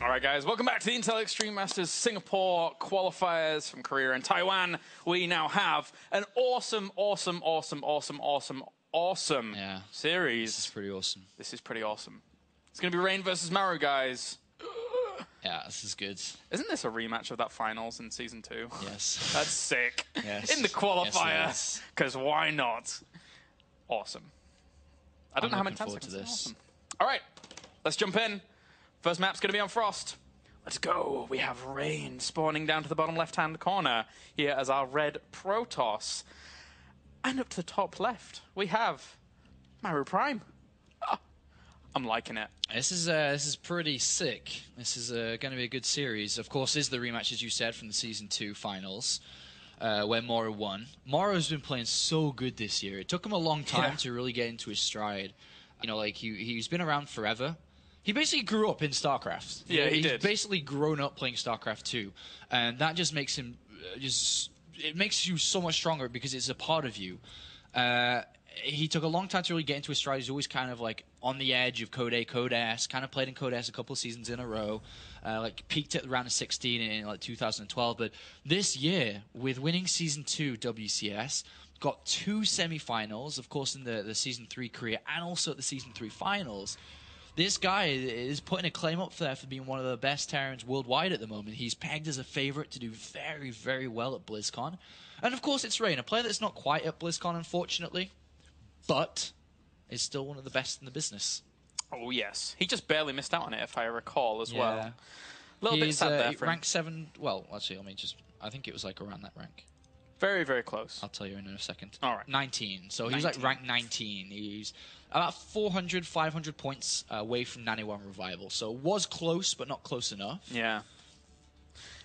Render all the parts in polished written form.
Alright guys, welcome back to the Intel Extreme Masters Singapore qualifiers from Korea and Taiwan. We now have an awesome series. This is pretty awesome. This is pretty awesome. It's going to be Rain versus Maru, guys. Yeah, this is good. Isn't this a rematch of that finals in Season 2? Yes. That's sick. Yes. In the qualifier. Yes, Because why not? Awesome. I don't know how many times I can say awesome. Alright, let's jump in. First map's going to be on Frost. Let's go. We have Rain spawning down to the bottom left-hand corner here as our red Protoss. And up to the top left, we have Maru Prime. Oh, I'm liking it. This is pretty sick. This is going to be a good series. Of course, this is the rematch, as you said, from the Season 2 finals, where Maru won. Maru's been playing so good this year. It took him a long time to really get into his stride. You know, like, he's been around forever. He basically grew up in StarCraft. Yeah, he did. He's basically grown up playing StarCraft 2. And that just makes him it makes you so much stronger because it's a part of you. He took a long time to really get into his stride. He's always kind of like on the edge of Code A, Code S, kind of played in Code S a couple of seasons in a row, like peaked at round of 16 in like 2012. But this year, with winning Season 2 WCS, got 2 semifinals, of course, in the Season 3 career, and also at the Season 3 finals. This guy is putting a claim up there for being one of the best Terrans worldwide at the moment. He's pegged as a favorite to do very, very well at BlizzCon. And of course, it's Rain, a player that's not quite at BlizzCon, unfortunately, but is still one of the best in the business. Oh, yes. He just barely missed out on it, if I recall, as well. A little bit sad there for him. Rank 7, well, actually, let me just, I think it was like around that rank. Very, very close. I'll tell you in a second. All right. 19. So he was like rank 19. He's about 400, 500 points away from 91 Revival. So was close, but not close enough. Yeah.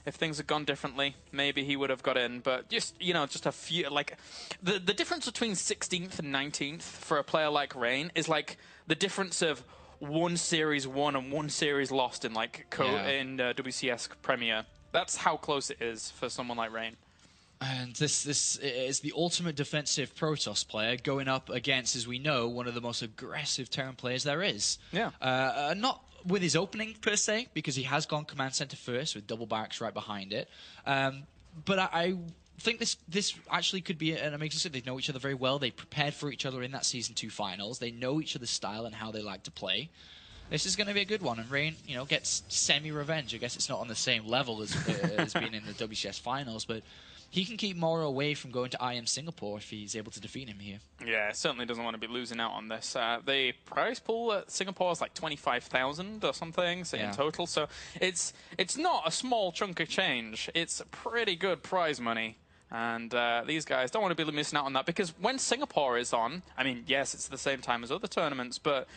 If things had gone differently, maybe he would have got in. But just, you know, just a few, like, the difference between 16th and 19th for a player like Rain is like the difference of one series won and one series lost in, like, WCS Premier. That's how close it is for someone like Rain. And this is the ultimate defensive Protoss player going up against, as we know, one of the most aggressive Terran players there is. Yeah. Not with his opening, per se, because he has gone Command Center first with double barracks right behind it. But I think this actually could be an amazing set. They know each other very well. They prepared for each other in that Season 2 finals. They know each other's style and how they like to play. This is going to be a good one, and Rain, you know, gets semi-revenge. I guess it's not on the same level as being in the WCS finals, but he can keep Maru away from going to IM Singapore if he's able to defeat him here. Yeah, certainly doesn't want to be losing out on this. The prize pool at Singapore is like 25,000 or something in total, so it's not a small chunk of change. It's pretty good prize money. And these guys don't want to be missing out on that, because when Singapore is on, I mean, yes, it's the same time as other tournaments, but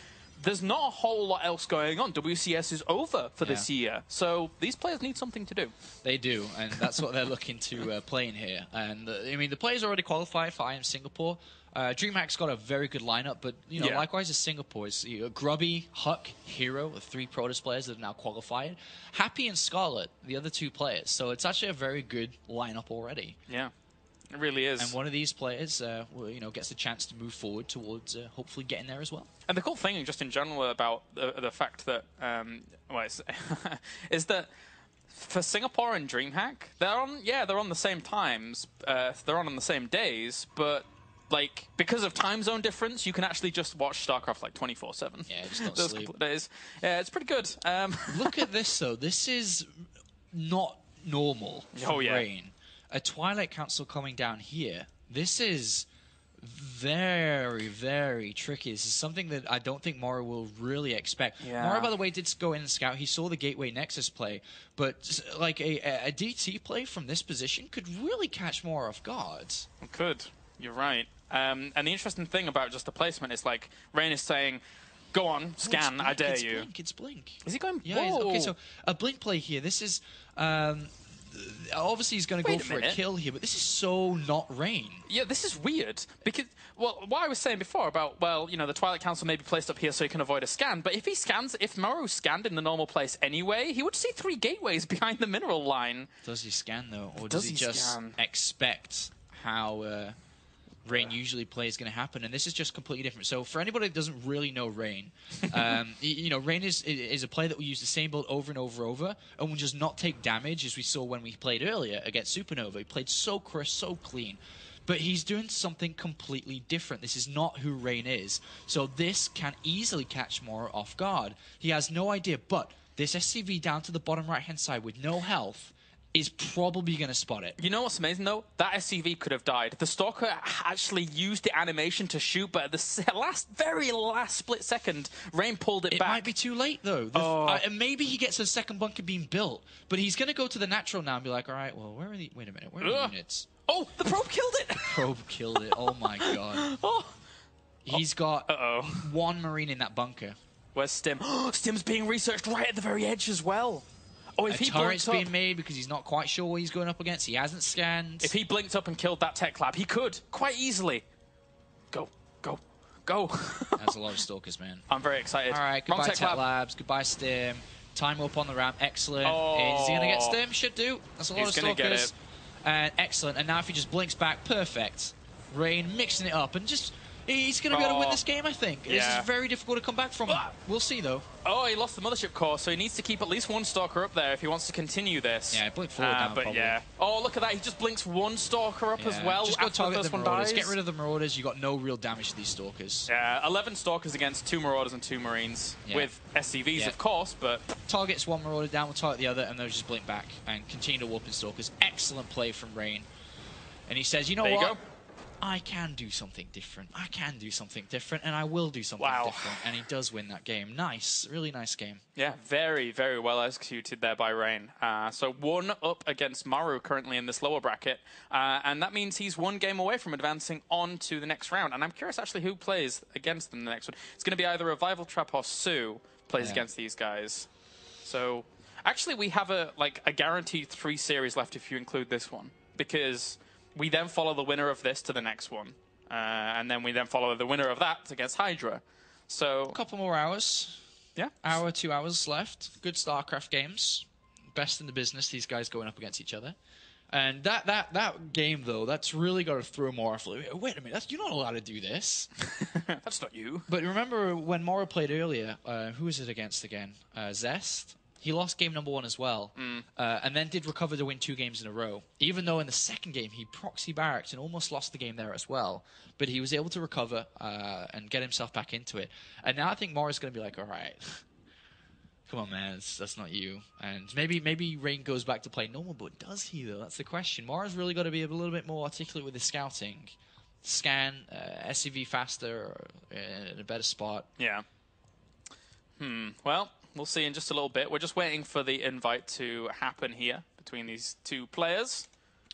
there's not a whole lot else going on. WCS is over for this year, so these players need something to do. They do, and that's what they're looking to play in here. And I mean, the players already qualified for IM Singapore. DreamHack's got a very good lineup, but you know, likewise as Singapore, is Grubby, Huck, Hero, the 3 Protoss players that have now qualified. Happy and Scarlet, the other 2 players. So it's actually a very good lineup already. Yeah. It really is. And one of these players, you know, gets a chance to move forward towards hopefully getting there as well. And the cool thing, just in general, about the fact that, is that for Singapore and DreamHack, they're on the same times, they're on the same days, but like because of time zone difference, you can actually just watch StarCraft like 24/7. Yeah, just don't those sleep. couple of days. Yeah, it's pretty good. Look at this though. This is not normal for Rain. A Twilight Council coming down here. This is very, very tricky. This is something that I don't think Maru will really expect. Maru, by the way, did go in and scout. He saw the Gateway Nexus play, but like a DT play from this position could really catch Maru off guard. It could. You're right. And the interesting thing about just the placement is like Rain is saying, go on, scan, I dare you. It's Blink. Is he going? Yeah, okay, so a Blink play here. This is obviously he's going to go for a kill here, but this is so not Rain. Yeah, this is weird because, well, what I was saying before about, well, you know, the Twilight Council may be placed up here so he can avoid a scan, but if he scans, if Maru scanned in the normal place anyway, he would see 3 gateways behind the mineral line. Does he scan though, or does he just expect how Rain usually plays going to happen, and this is just completely different. So for anybody that doesn't really know Rain, Rain is a player that will use the same build over and over and will just not take damage, as we saw when we played earlier against Supernova. He played so crisp, so clean. But he's doing something completely different. This is not who Rain is. So this can easily catch Maru off guard. He has no idea, but this SCV down to the bottom right-hand side with no health is probably going to spot it. You know what's amazing, though? That SCV could have died. The Stalker actually used the animation to shoot, but at the very last split second, Rain pulled it back. It might be too late, though. Maybe he gets a second bunker being built, but he's going to go to the natural now and be like, all right, well, where are the... Wait a minute, where are the units? Oh, the probe killed it! Probe killed it. Oh, my God. He's got one Marine in that bunker. Where's Stim? Stim's being researched right at the very edge as well. Oh, if he turret's being made because he's not quite sure what he's going up against. He hasn't scanned. If he blinked up and killed that tech lab, he could quite easily. Go, go, go. That's a lot of Stalkers, man. I'm very excited. All right, goodbye tech labs. Goodbye Stim. Time up on the ramp. Excellent. Is he going to get Stim? Should do. That's a lot of Stalkers. And excellent. And now if he just blinks back, perfect. Rain mixing it up and just... He's going to be able to win this game, I think. This is very difficult to come back from. We'll see, though. Oh, he lost the Mothership core, so he needs to keep at least one Stalker up there if he wants to continue this. Yeah, blink forward now, but probably. Yeah. Oh, look at that. He just blinks one Stalker up as well. Just go target the Marauders. Get rid of the Marauders. You got no real damage to these Stalkers. Yeah, 11 Stalkers against 2 Marauders and 2 Marines. With SCVs, of course, but... Targets one Marauder down, we'll target the other, and they'll just blink back and continue to warp in Stalkers. Excellent play from Rain. And he says, you know what? Go. I can do something different. I can do something different, and I will do something different. And he does win that game. Nice. Really nice game. Yeah, very, very well executed there by Rain. So 1 up against Maru currently in this lower bracket. And that means he's 1 game away from advancing on to the next round. And I'm curious actually who plays against them in the next one. It's going to be either Revival Trap or Sue plays against these guys. So actually we have a guaranteed 3 series left if you include this one. Because... we then follow the winner of this to the next one. And then we then follow the winner of that against Hydra. So a couple more hours. Yeah. Hour, 2 hours left. Good StarCraft games. Best in the business, these guys going up against each other. And that game, though, that's really got to throw Maru off. Wait a minute, you're not allowed to do this. That's not you. But remember when Maru played earlier, who was it against again? Zest? He lost game number 1 as well, and then did recover to win 2 games in a row. Even though in the second game he proxy barracked and almost lost the game there as well. But he was able to recover and get himself back into it. And now I think Maru's going to be like, all right, come on, man, that's not you. And maybe Rain goes back to play normal, but does he, though? That's the question. Maru's really got to be a little bit more articulate with his scouting. Scan, SCV faster, in a better spot. Yeah. Well... we'll see in just a little bit. We're just waiting for the invite to happen here between these 2 players.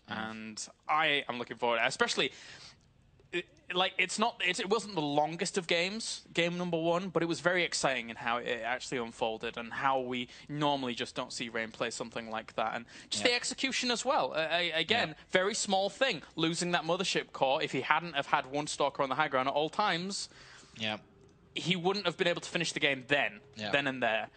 And I am looking forward, especially... it wasn't the longest of games, game number 1, but it was very exciting in how it actually unfolded and how we normally just don't see Rain play something like that. And just the execution as well. Again, very small thing. Losing that Mothership core, if he hadn't have had 1 Stalker on the high ground at all times... he wouldn't have been able to finish the game then and there.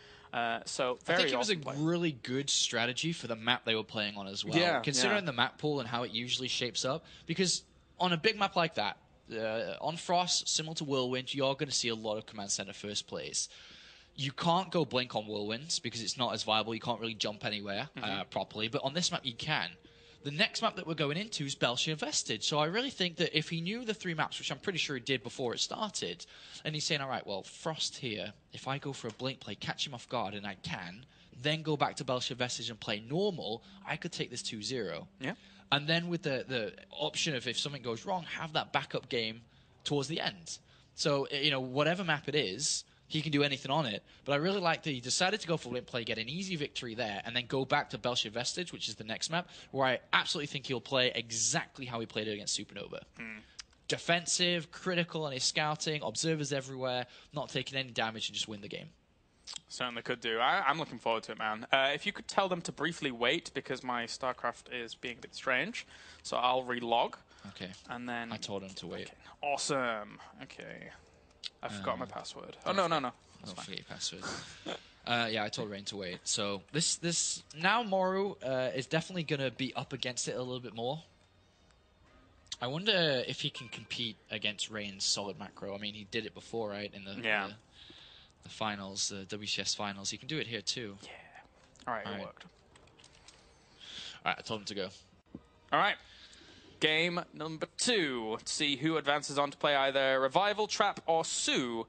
So very I think it was a really good strategy for the map they were playing on as well. Considering the map pool and how it usually shapes up. Because on a big map like that, on Frost, similar to Whirlwind, you're going to see a lot of Command Center first plays. You can't go blink on Whirlwinds because it's not as viable. You can't really jump anywhere properly. But on this map, you can. The next map that we're going into is Belshire Vestige. So I really think that if he knew the 3 maps, which I'm pretty sure he did before it started, and he's saying, all right, well, Frost here, if I go for a blink play, catch him off guard, and I can, then go back to Belshire Vestige and play normal, I could take this 2-0. Yeah. And then with the option of if something goes wrong, have that backup game towards the end. So, whatever map it is... he can do anything on it. But I really like that he decided to go for blink play, get an easy victory there, and then go back to Belshire Vestige, which is the next map, where I absolutely think he'll play exactly how he played it against Supernova. Defensive, critical on his scouting, observers everywhere, not taking any damage, and just win the game. Certainly could do. I'm looking forward to it, man. If you could tell them to briefly wait, because my StarCraft is being a bit strange, so I'll relog. Okay. And then... I told him to wait. Okay. Awesome. Okay. I forgot my password. Oh, no. Don't forget your password. I told Rain to wait. So this now Maru is definitely going to be up against it a little bit more. I wonder if he can compete against Rain's solid macro. I mean, he did it before, right? In the finals, the WCS finals. He can do it here too. Yeah. All right, it worked. All right, I told him to go. All right. Game number 2. Let's see who advances on to play either Revival, Trap, or Sue.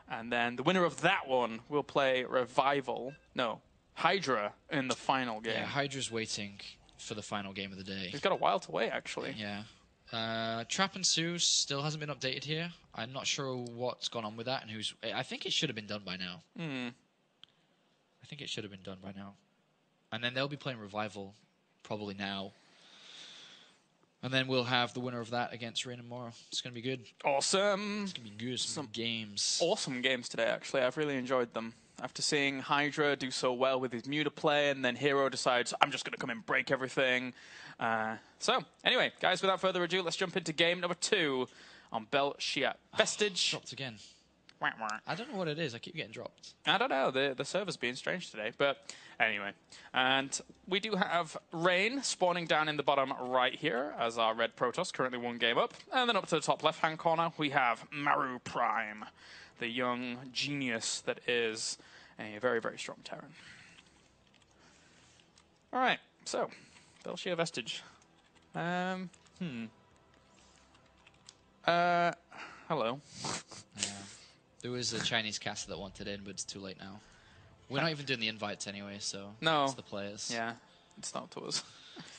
And then the winner of that one will play Revival. No, Hydra in the final game. Yeah, Hydra's waiting for the final game of the day. He's got a while to wait, actually. Yeah. Trap and Sue still hasn't been updated here. I'm not sure what's gone on with that and who's... I think it should have been done by now. I think it should have been done by now. And then they'll be playing Revival probably now. And then we'll have the winner of that against Rain and Maru. It's going to be good. Awesome. It's going to be good. Some games. Awesome games today, actually. I've really enjoyed them. After seeing Hydra do so well with his Muta play, and then Hero decides, I'm just going to come and break everything. So, anyway, guys, without further ado, let's jump into game number 2 on Belshia Vestige. Dropped again. I don't know what it is. I keep getting dropped. I don't know. The server's being strange today. But anyway. And we do have Rain spawning down in the bottom right here as our red Protoss, currently 1 game up. And then up to the top left-hand corner, we have Maru Prime, the young genius that is a very, very strong Terran. All right. So, Belshia Vestige. Hello. There was a Chinese caster that wanted in, but it's too late now. We're not even doing the invites anyway, so no. It's the players. Yeah, it's not to us.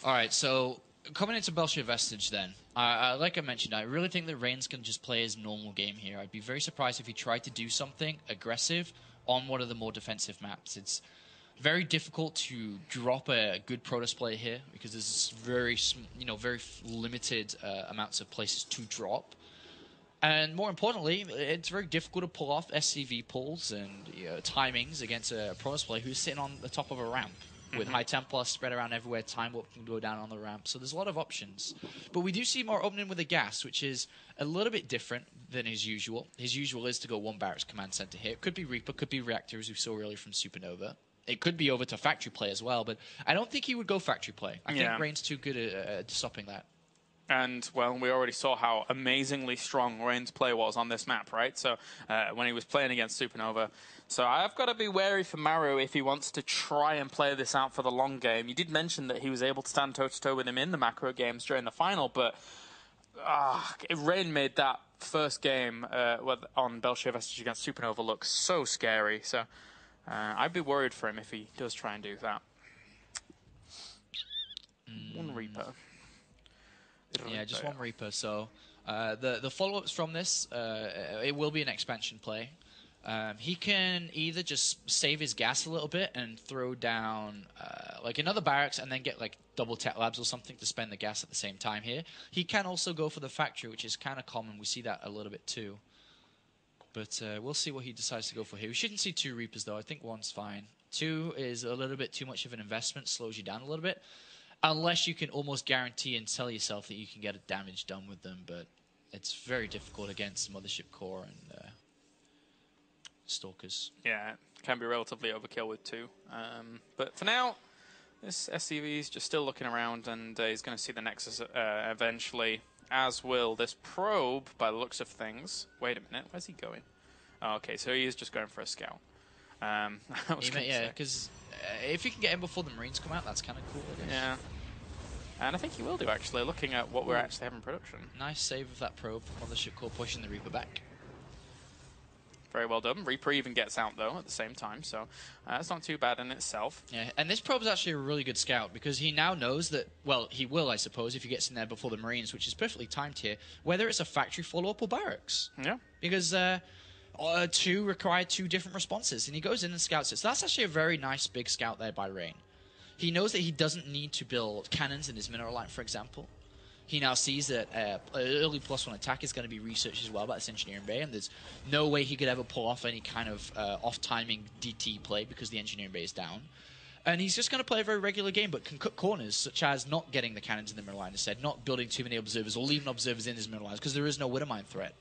All right, so coming into Belshia Vestige then, like I mentioned, I really think that Rain's can just play his normal game here. I'd be very surprised if he tried to do something aggressive on one of the more defensive maps. It's very difficult to drop a good Protoss player here because there's very limited amounts of places to drop. And more importantly, it's very difficult to pull off SCV pulls and timings against a Protoss player who's sitting on the top of a ramp with high Templar spread around everywhere. Time warp can go down on the ramp, so there's a lot of options. But we do see more opening with the gas, which is a little bit different than his usual. His usual is to go 1 barracks command center here. It could be Reaper, could be Reactor, as we saw earlier from Supernova. It could be over to Factory Play as well, but I don't think he would go Factory Play. I think Rain's too good at stopping that. And, well, we already saw how amazingly strong Rain's play was on this map, right? So, when he was playing against Supernova. So I've got to be wary for Maru if he wants to try and play this out for the long game. You did mention that he was able to stand toe-to-toe with him in the macro games during the final, but Rain made that first game on Belshia Vestige against Supernova look so scary. So I'd be worried for him if he does try and do that. 1 Reaper. Yeah, just 1 Reaper. So the follow-ups from this, it will be an expansion play. He can either just save his gas a little bit and throw down like another barracks and then get like double tech labs or something to spend the gas at the same time here. He can also go for the factory, which is kind of common. We see that a little bit too. But we'll see what he decides to go for here. We shouldn't see 2 Reapers though. I think 1's fine. 2 is a little bit too much of an investment, slows you down a little bit. Unless you can almost guarantee and tell yourself that you can get a damage done with them, but it's very difficult against Mothership Core and Stalkers. Yeah, it can be relatively overkill with 2. But for now, this SCV is just still looking around, and he's going to see the Nexus eventually, as will this probe, by the looks of things. Wait a minute, where's he going? Oh, okay, so he is just going for a scout. Yeah, because if you can get him before the Marines come out, that's kind of cool, I guess. Yeah. And I think he will do, actually, looking at what we're actually having in production. Nice save of that probe. Mothership Core pushing the Reaper back. Very well done. Reaper even gets out, though, at the same time, so that's not too bad in itself. Yeah, and this probe's actually a really good scout, because he now knows that, well, he will, I suppose, if he gets in there before the Marines, which is perfectly timed here, whether it's a factory follow-up or barracks. Yeah. Because 2 require 2 different responses, and he goes in and scouts it. So that's actually a very nice big scout there by Rain. He knows that he doesn't need to build cannons in his mineral line, for example. He now sees that early +1 attack is going to be researched as well by this engineering bay, and there's no way he could ever pull off any kind of off-timing DT play because the engineering bay is down. And he's just going to play a very regular game, but can cut corners, such as not getting the cannons in the mineral line instead, not building too many observers, or leaving observers in his mineral lines, because there is no Widowmine threat.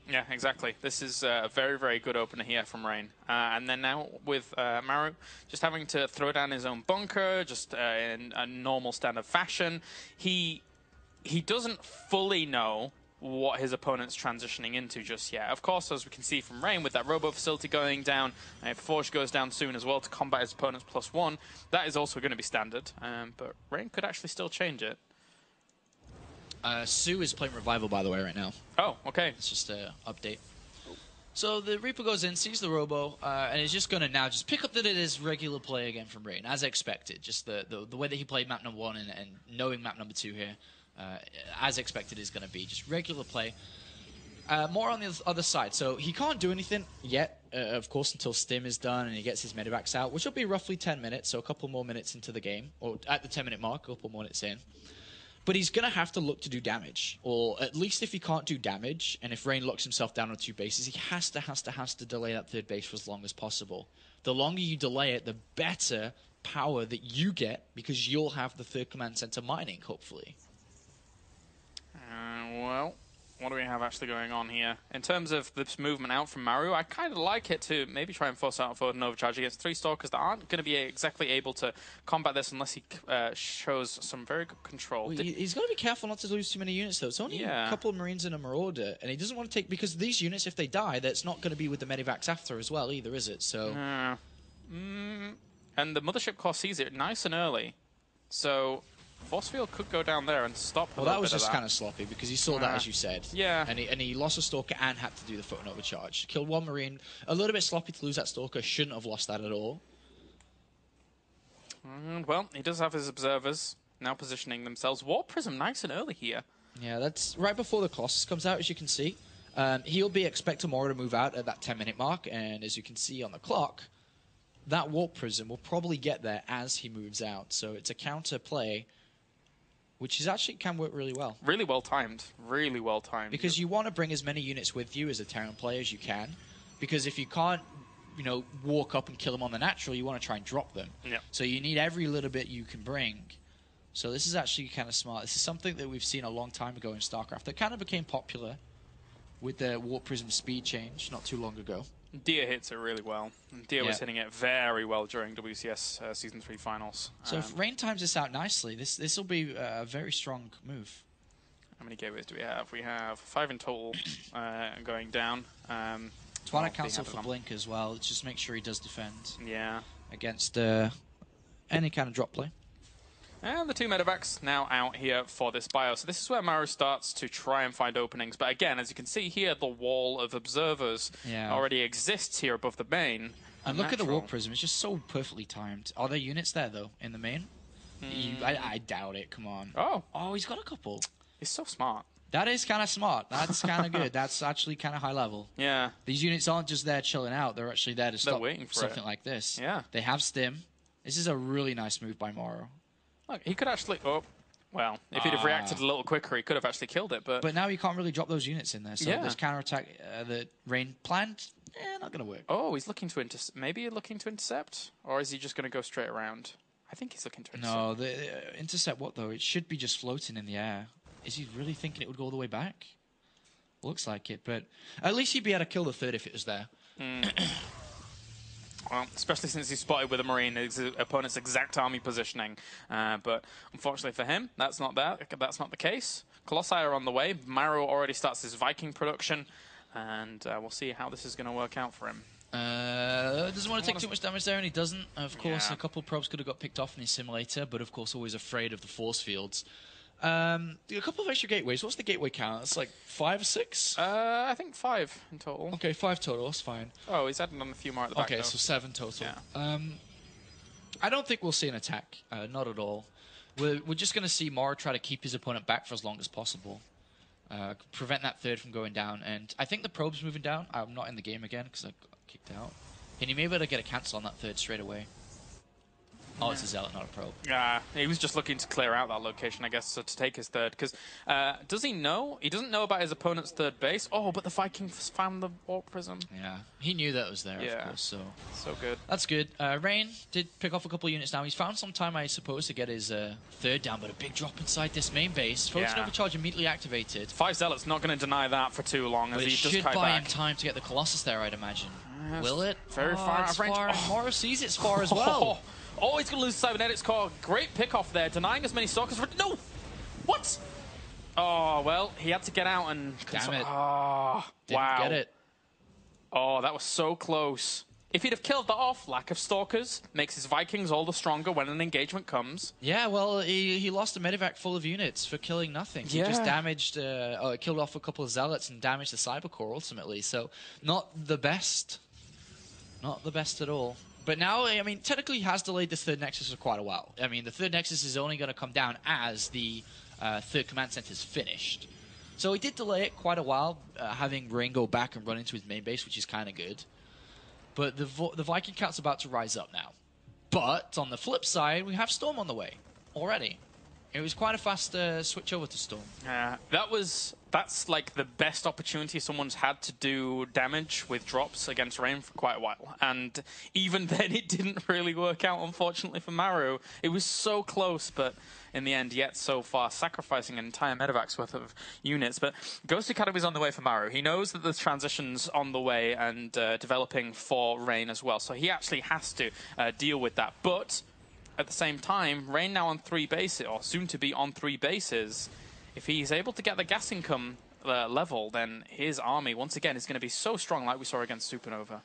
Yeah, exactly. This is a very, very good opener here from Rain. And then now with Maru just having to throw down his own bunker, just in a normal standard fashion. He he doesn't fully know what his opponent's transitioning into just yet. Of course, as we can see from Rain, with that Robo facility going down, if Forge goes down soon as well to combat his opponent's +1, that is also going to be standard. But Rain could actually still change it. Sue is playing Revival, by the way, right now. Oh, okay. It's just an update. So the Reaper goes in, sees the Robo, and is just going to now just pick up that it is regular play again from Rain, as expected. Just the way that he played map number 1 and knowing map number 2 here. As expected is going to be just regular play. More on the other side. So he can't do anything yet, of course, until Stim is done and he gets his medivacs out, which will be roughly 10 minutes, so a couple more minutes into the game, or at the 10-minute mark, a couple more minutes in. But he's going to have to look to do damage, or at least if he can't do damage, and if Rain locks himself down on 2 bases, he has to delay that 3rd base for as long as possible. The longer you delay it, the better power that you get, because you'll have the 3rd command center mining, hopefully. Well, what do we have actually going on here? In terms of this movement out from Maru, I kind of like it to maybe try and force out a forward and overcharge against 3 Stalkers that aren't going to be exactly able to combat this unless he shows some very good control. Well, he's got to be careful not to lose too many units, though. It's only a couple of Marines and a Marauder, and he doesn't want to take... Because these units, if they die, that's not going to be with the medivacs after as well either, is it? So... And the Mothership Core sees it nice and early. So... Force Field could go down there and stop. Well, that was just kind of sloppy because he saw that, as you said. Yeah. And he lost a Stalker and had to do the foot and overcharge. Killed 1 Marine. A little bit sloppy to lose that Stalker. Shouldn't have lost that at all. Well, he does have his observers now positioning themselves. Warp Prism nice and early here. Yeah, that's right before the Colossus comes out, as you can see. He'll be expecting Maru to move out at that 10-minute mark. And as you can see on the clock, that Warp Prism will probably get there as he moves out. So it's a counter play, which is actually can work really well. Really well timed. Really well timed. Because you want to bring as many units with you as a Terran player as you can. Because if you can't, you know, walk up and kill them on the natural, you want to try and drop them. Yep. So you need every little bit you can bring. So this is actually kind of smart. This is something that we've seen a long time ago in StarCraft that kind of became popular with the Warp Prism speed change not too long ago. Dia hits it really well. Dia was hitting it very well during WCS Season 3 finals. So if Rain times this out nicely, this will be a very strong move. How many gateways do we have? We have 5 in total going down. Twilight Council for Blink as well. Let's just make sure he does defend. Yeah. Against any kind of drop play. And the 2 medevacs now out here for this bio. So this is where Maru starts to try and find openings. But again, as you can see here, the wall of observers already exists here above the main. And look at the Warp Prism. It's just so perfectly timed. Are there units there, though, in the main? I doubt it. Come on. Oh, he's got a couple. He's so smart. That is kind of smart. That's kind of good. That's actually kind of high level. Yeah. These units aren't just there chilling out. They're actually there to stop something like this. Yeah. They have Stim. This is a really nice move by Maru. Look, he could actually... Oh, well, if he'd have reacted a little quicker, he could have actually killed it, but... But now you can't really drop those units in there, so this counterattack that Rain planned, not going to work. Oh, he's looking to intercept. Maybe looking to intercept? Or is he just going to go straight around? I think he's looking to intercept. No, the intercept what, though? It should be just floating in the air. Is he really thinking it would go all the way back? Looks like it, but at least he'd be able to kill the 3rd if it was there. Well, especially since he's spotted with a Marine, his opponent's exact army positioning. But unfortunately for him, that's not the case. Colossi are on the way. Maru already starts his Viking production, and we'll see how this is going to work out for him. Doesn't want to take too much damage there, and he doesn't. Of course, a couple of probes could have got picked off in his simulator, but of course always afraid of the force fields. A couple of extra gateways. What's the gateway count? It's like 5 or 6? I think 5 in total. Okay, 5 total. That's fine. Oh, he's adding on a few more at the back. Okay, though. so 7 total. Yeah. I don't think we'll see an attack. Not at all. We're just going to see Maru try to keep his opponent back for as long as possible. Prevent that 3rd from going down. And I think the probe's moving down. I'm not in the game again because I got kicked out. And he may be able to get a cancel on that 3rd straight away. Oh, it's a Zealot, not a probe. Yeah, he was just looking to clear out that location, I guess, so to take his 3rd. Because does he know? He doesn't know about his opponent's 3rd base. Oh, but the Vikings found the Warp Prism. Yeah, he knew that was there, of course. So good. That's good. Rain did pick off a couple of units now. He's found some time, I suppose, to get his 3rd down, but a big drop inside this main base. Focus and Overcharge immediately activated. 5 Zealots not going to deny that for too long. But as he should buy him time to get the Colossus there, I'd imagine. Will it? Very far out of range. Maru sees it's far as well. Oh, he's going to lose the Cybernetics core. Great pick-off there, denying as many Stalkers. No! What? Oh, well, he had to get out and... Damn it. Oh, Didn't wow. get it. Oh, that was so close. If he'd have killed that off, lack of Stalkers makes his Vikings all the stronger when an engagement comes. Yeah, well, he lost a medevac full of units for killing nothing. He just damaged, killed off a couple of Zealots and damaged the Cyber Core ultimately. So, not the best. Not the best at all. But now, I mean, technically he has delayed the third Nexus for quite a while. I mean, the third Nexus is only going to come down as the third command center is finished. So he did delay it quite a while, having Rain go back and run into his main base, which is kind of good. But the Viking count's about to rise up now. But on the flip side, we have Storm on the way already. It was quite a fast switch over to Storm. That's like the best opportunity someone's had to do damage with drops against Rain for quite a while. And even then, it didn't really work out, unfortunately, for Maru. It was so close, but in the end, yet so far, sacrificing an entire medevac's worth of units. But Ghost Academy's on the way for Maru. He knows that the transition's on the way and developing for Rain as well. So he actually has to deal with that. But at the same time, Rain now on 3 bases, or soon to be on 3 bases. If he's able to get the gas income level, then his army, once again, is going to be so strong like we saw against Supernova.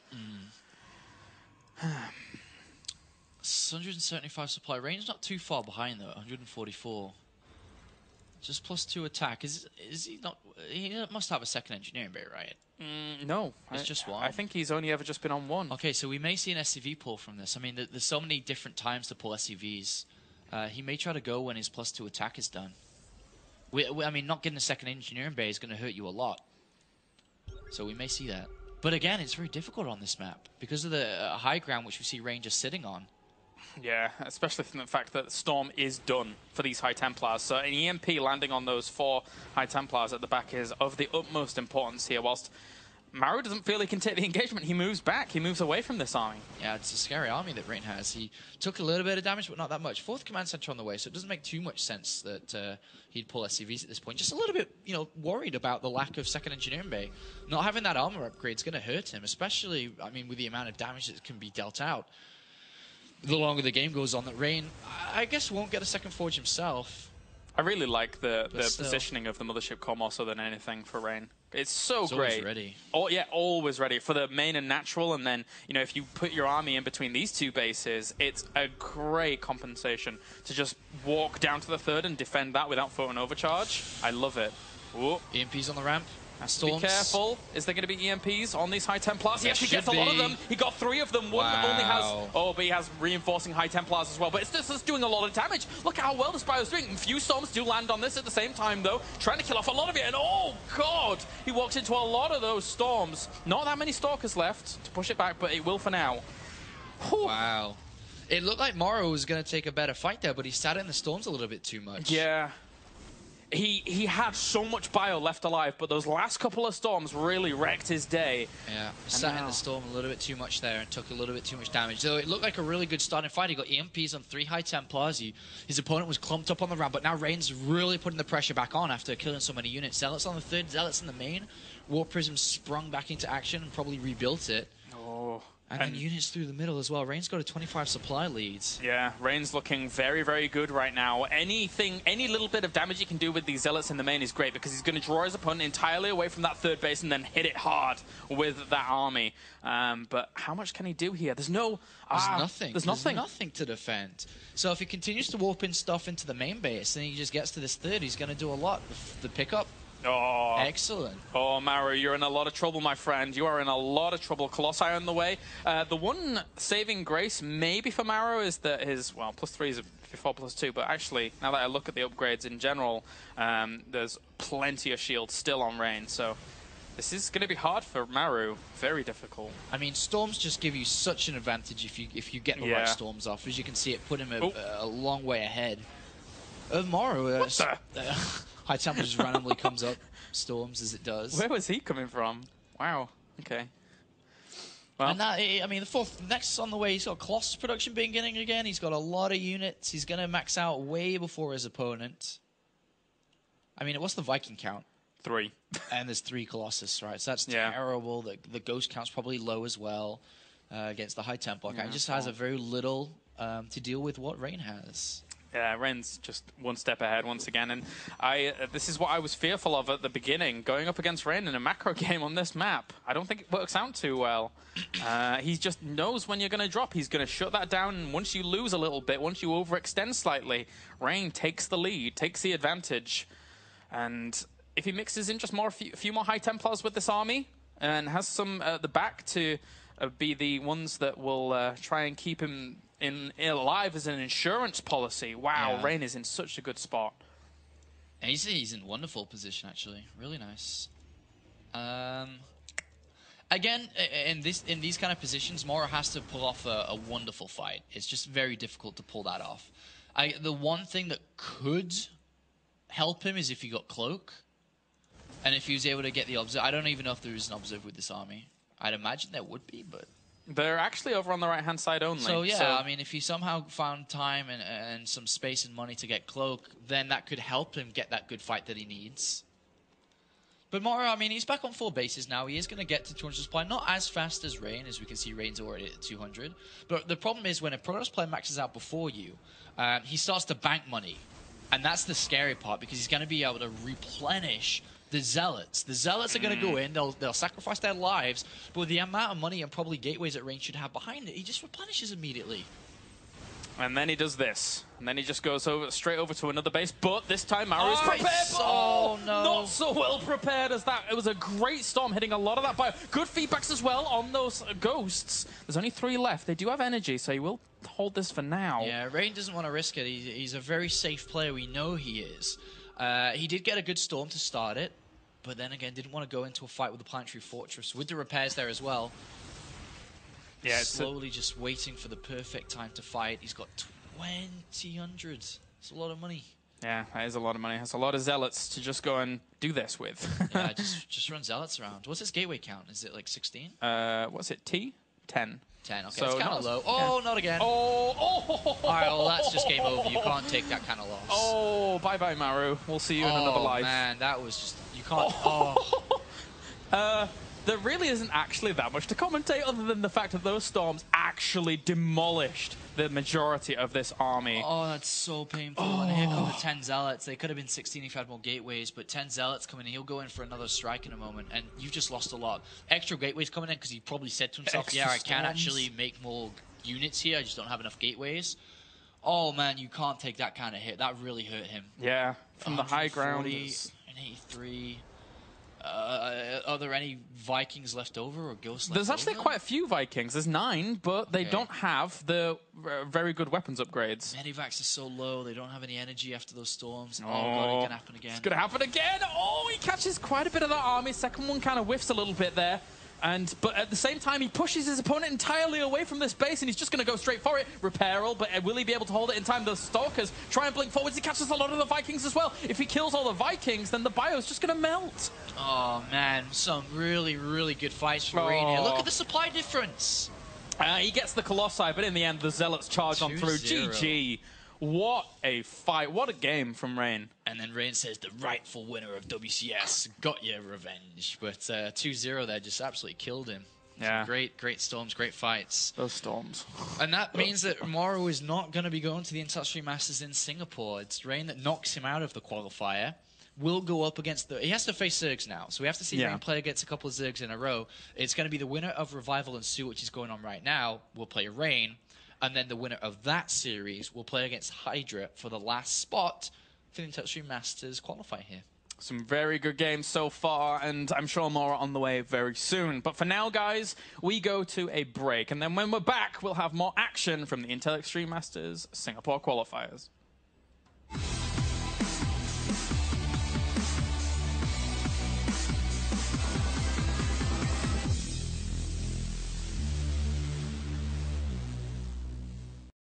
175 supply. Range not too far behind, though. 144. Just +2 attack. Is he not... He must have a second engineering bay, right? No. It's just one. I think he's only ever just been on 1. Okay, so we may see an SCV pull from this. I mean, there's so many different times to pull SCVs. He may try to go when his +2 attack is done. I mean, not getting a second engineering bay is going to hurt you a lot. So we may see that. But again, it's very difficult on this map because of the high ground which we see Rangers sitting on. Yeah, especially from the fact that Storm is done for these High Templars. So an EMP landing on those 4 High Templars at the back is of the utmost importance here. Whilst Maru doesn't feel he can take the engagement, he moves back. He moves away from this army. Yeah, it's a scary army that Rain has. He took a little bit of damage, but not that much. 4th command center on the way, so it doesn't make too much sense that he'd pull SCVs at this point. Just a little bit, you know, worried about the lack of second engineering bay. Not having that armor upgrade is going to hurt him, especially, I mean, with the amount of damage that can be dealt out. The longer the game goes on, that Rain, I guess, won't get a second forge himself. I really like the positioning of the Mothership core more so than anything for Rain. It's so great. Always ready. Oh yeah, always ready for the main and natural, and then if you put your army in between these 2 bases, it's a great compensation to just walk down to the 3rd and defend that without photon overcharge. I love it. Ooh. EMPs on the ramp. Storms. Be careful. Is there going to be EMPs on these High Templars? He actually gets a lot of them. He got 3 of them. One only has... Oh, but he has reinforcing High Templars as well. But it's just doing a lot of damage. Look how well the Spiro's doing. A few Storms do land on this at the same time, though. Trying to kill off a lot of it. And oh, God! He walks into a lot of those Storms. Not that many Stalkers left to push it back, but it will for now. Whew. Wow. It looked like Maru was going to take a better fight there, but he sat in the Storms a little bit too much. Yeah. He had so much bio left alive, but those last couple of Storms really wrecked his day. Yeah, sat in the Storm a little bit too much there and took a little bit too much damage. So it looked like a really good starting fight. He got EMPs on 3 High Templars. His opponent was clumped up on the ramp, but now Rain's really putting the pressure back on after killing so many units. Zealots on the 3rd, Zealots in the main. War Prism sprung back into action and probably rebuilt it. Oh. And then units through the middle as well. Rain's got a 25 supply lead. Yeah, Rain's looking very, very good right now. Any little bit of damage he can do with these Zealots in the main is great because he's going to draw his opponent entirely away from that 3rd base and then hit it hard with that army. But how much can he do here? There's nothing. There's nothing to defend. So if he continues to warp in stuff into the main base and he just gets to this 3rd, he's going to do a lot. The pickup. Oh. Excellent. Oh, Maru, you're in a lot of trouble, my friend. You are in a lot of trouble. Colossi on the way. The one saving grace maybe for Maru is that his, well, +3 is before +2, but actually, now that I look at the upgrades in general, there's plenty of shields still on Rain, so this is going to be hard for Maru. Very difficult. I mean, Storms just give you such an advantage if you get the right Storms off. As you can see, it put him a long way ahead of Maru. What the? High Temple just randomly comes up, Storms as it does. Where was he coming from? Wow. Okay. Well. And that, I mean, the 4th Nexus on the way. He's got Colossus production beginning again. He's got a lot of units. He's going to max out way before his opponent. I mean, what's the Viking count? 3. And there's 3 Colossus, right? So that's terrible. The Ghost count's probably low as well against the High Templar. It just has a very little to deal with what Rain has. Yeah, Rain's just one step ahead once again, and this is what I was fearful of at the beginning, going up against Rain in a macro game on this map. I don't think it works out too well. He just knows when you're going to drop. He's going to shut that down, and once you lose a little bit, once you overextend slightly, Rain takes the lead, takes the advantage. And if he mixes in just a few more high Templars with this army, and has some at the back to be the ones that will try and keep him alive as an insurance policy. Wow, yeah. Rain is in such a good spot. And he's in wonderful position, actually. Really nice. Again, in these kind of positions, Maru has to pull off a wonderful fight. It's just very difficult to pull that off. The one thing that could help him is if he got Cloak. And if he was able to get the Observe. I don't even know if there is an Observe with this army. I'd imagine there would be, but... They're actually over on the right-hand side only. So, yeah, I mean, if he somehow found time and some space and money to get Cloak, then that could help him get that good fight that he needs. But Maru, I mean, he's back on 4 bases now. He is going to get to 200 supply. Not as fast as Rain, as we can see Rain's already at 200. But the problem is when a Protoss player maxes out before you, he starts to bank money. And that's the scary part, because he's going to be able to replenish the Zealots. The Zealots are going to go in, they'll sacrifice their lives, but with the amount of money and probably gateways that Rain should have behind it, he just replenishes immediately. And then he does this. And then he just goes straight over to another base, but this time Maru is prepared. Oh, no. Not so well prepared as that. It was a great storm hitting a lot of that bio. Good feedbacks as well on those ghosts. There's only 3 left. They do have energy, so he will hold this for now. Yeah, Rain doesn't want to risk it. He's a very safe player. We know he is. He did get a good storm to start it, but then again, didn't want to go into a fight with the Planetary Fortress, with the repairs there as well. Yeah, slowly just waiting for the perfect time to fight. He's got 2,000. It's a lot of money. Yeah, that is a lot of money. That's a lot of Zealots to just go and do this with. Yeah, just run Zealots around. What's his gateway count? Is it like 16? What's it, T? 10. 10, okay. So it's kind of low. Oh, not again. Oh. All right, well, that's just game over. You can't take that kind of loss. Oh, bye-bye, Maru. We'll see you in another life. Oh, man, that was just... You can't... Oh. There really isn't actually that much to commentate other than the fact that those storms actually demolished the majority of this army. Oh, that's so painful. Oh. And here come the 10 Zealots. They could have been 16 if you had more gateways, but 10 Zealots coming in. He'll go in for another strike in a moment, and you've just lost a lot. Extra gateways coming in because he probably said to himself, yeah, I can actually make more units here. I just don't have enough gateways. Oh, man, you can't take that kind of hit. That really hurt him. Yeah, from the high ground. And 83. Are there any Vikings left over or ghosts left over? There's actually quite a few Vikings. There's 9, but they don't have the very good weapons upgrades. Medivacs are so low. They don't have any energy after those storms. Oh, God, it's going to happen again. It's going to happen again. Oh, he catches quite a bit of that army. Second one kind of whiffs a little bit there. But at the same time, he pushes his opponent entirely away from this base, and he's just going to go straight for it. Repairal, but will he be able to hold it in time? The Stalkers try and blink forwards. He catches a lot of the Vikings as well. If he kills all the Vikings, then the bio's just going to melt. Oh, man. Some really, really good fights for Rain here. Look at the supply difference. He gets the Colossi, but in the end, the Zealots charge on through. GG. What a fight. What a game from Rain. And then Rain says, the rightful winner of WCS got your revenge. But 2-0 there just absolutely killed him. Yeah. Great storms, great fights. Those storms. And that means that Maru is not going to be going to the Intercity Masters in Singapore. It's Rain that knocks him out of the qualifier. Will go up against the... He has to face Zergs now. So we have to see if Rain player gets a couple of Zergs in a row. It's going to be the winner of Revival and Sue, which is going on right now, will play Rain. And then the winner of that series will play against Hydra for the last spot for the Intercity Masters qualifier here. Some very good games so far, and I'm sure more are on the way very soon. But for now, guys, we go to a break. And then when we're back, we'll have more action from the Intel Extreme Masters Singapore qualifiers.